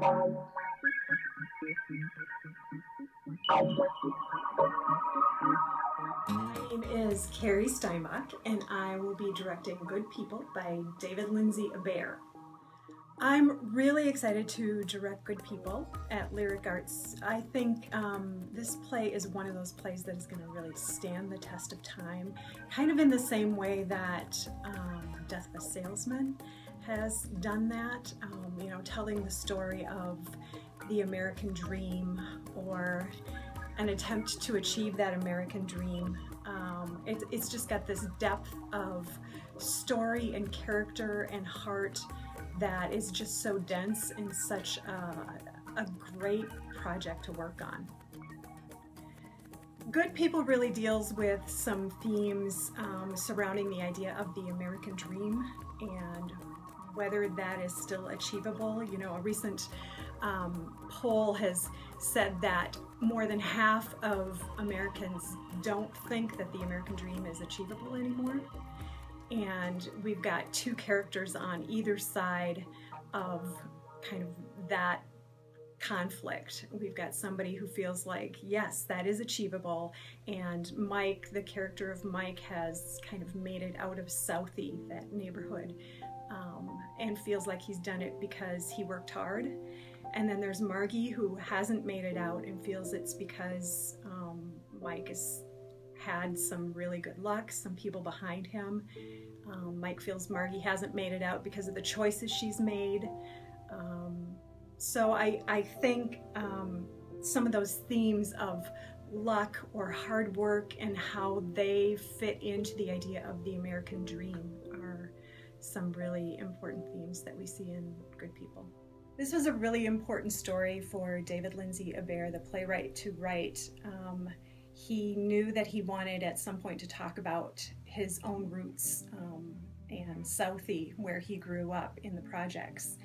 My name is Kari Steinbach, and I will be directing Good People by Lindsay-Abaire. I'm really excited to direct Good People at Lyric Arts. I think this play is one of those plays that is going to really stand the test of time, kind of in the same way that Death of a Salesman has done that, you know, telling the story of the American dream or an attempt to achieve that American dream. It's just got this depth of story and character and heart that is just so dense and such a great project to work on. Good People really deals with some themes surrounding the idea of the American dream and whether that is still achievable. You know, a recent poll has said that more than half of Americans don't think that the American dream is achievable anymore. And we've got two characters on either side of kind of that conflict. We've got somebody who feels like, yes, that is achievable, and Mike, the character of Mike, has kind of made it out of Southie, that neighborhood, and feels like he's done it because he worked hard. And then there's Margie, who hasn't made it out and feels it's because Mike has had some really good luck, some people behind him. Mike feels Margie hasn't made it out because of the choices she's made. So I think some of those themes of luck or hard work and how they fit into the idea of the American dream are some really important themes that we see in Good People. This was a really important story for Lindsay-Abaire, the playwright, to write. He knew that he wanted at some point to talk about his own roots and Southie, where he grew up in the projects.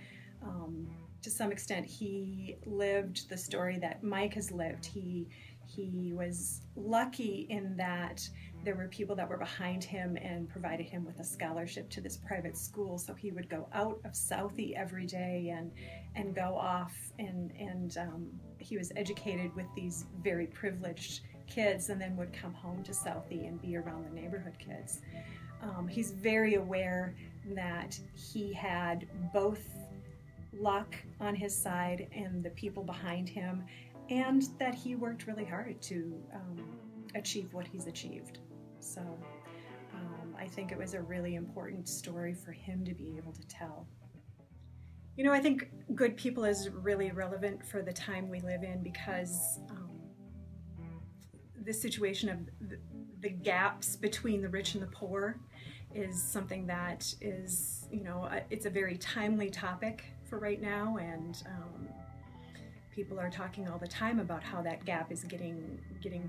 To some extent, he lived the story that Mike has lived. He was lucky in that there were people that were behind him and provided him with a scholarship to this private school, so he would go out of Southie every day and go off, and he was educated with these very privileged kids and then would come home to Southie and be around the neighborhood kids. He's very aware that he had both luck on his side and the people behind him, and that he worked really hard to achieve what he's achieved. So I think it was a really important story for him to be able to tell. You know, I think Good People is really relevant for the time we live in because the situation of the gaps between the rich and the poor is something that is, you know, it's a very timely topic for right now, and people are talking all the time about how that gap is getting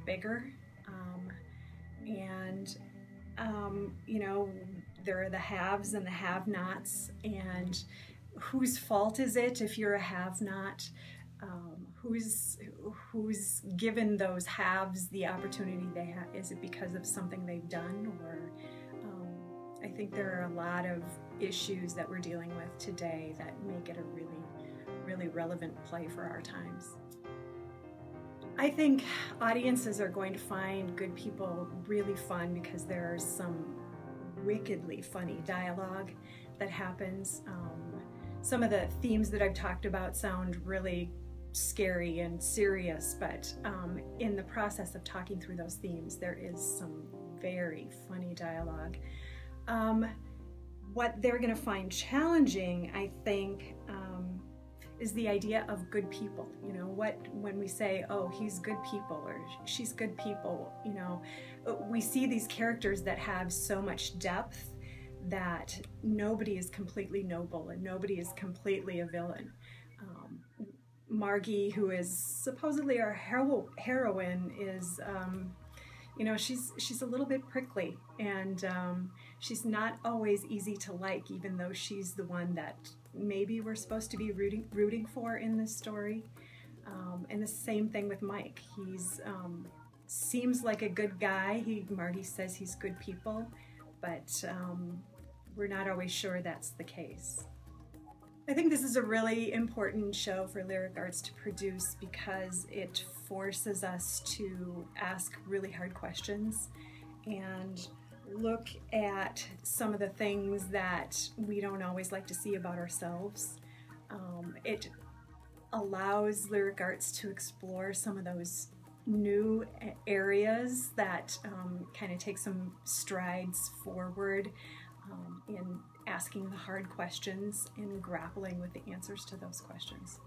bigger, you know, there are the haves and the have-nots, and whose fault is it if you're a have-not? Who's given those haves the opportunity they have? Is it because of something they've done, or I think there are a lot of issues that we're dealing with today that make it a really relevant play for our times. I think audiences are going to find Good People really fun because there's some wickedly funny dialogue that happens. Some of the themes that I've talked about sound really scary and serious, but in the process of talking through those themes, there is some very funny dialogue. What they're going to find challenging, I think, is the idea of good people. You know, when we say, oh, he's good people or she's good people, you know, we see these characters that have so much depth that nobody is completely noble and nobody is completely a villain. Margie, who is supposedly our heroine, is, you know, she's a little bit prickly, and she's not always easy to like, even though she's the one that maybe we're supposed to be rooting for in this story. And the same thing with Mike. He's seems like a good guy. Margie says he's good people, but we're not always sure that's the case. I think this is a really important show for Lyric Arts to produce because it forces us to ask really hard questions and look at some of the things that we don't always like to see about ourselves. It allows Lyric Arts to explore some of those new areas that kind of take some strides forward in asking the hard questions and grappling with the answers to those questions.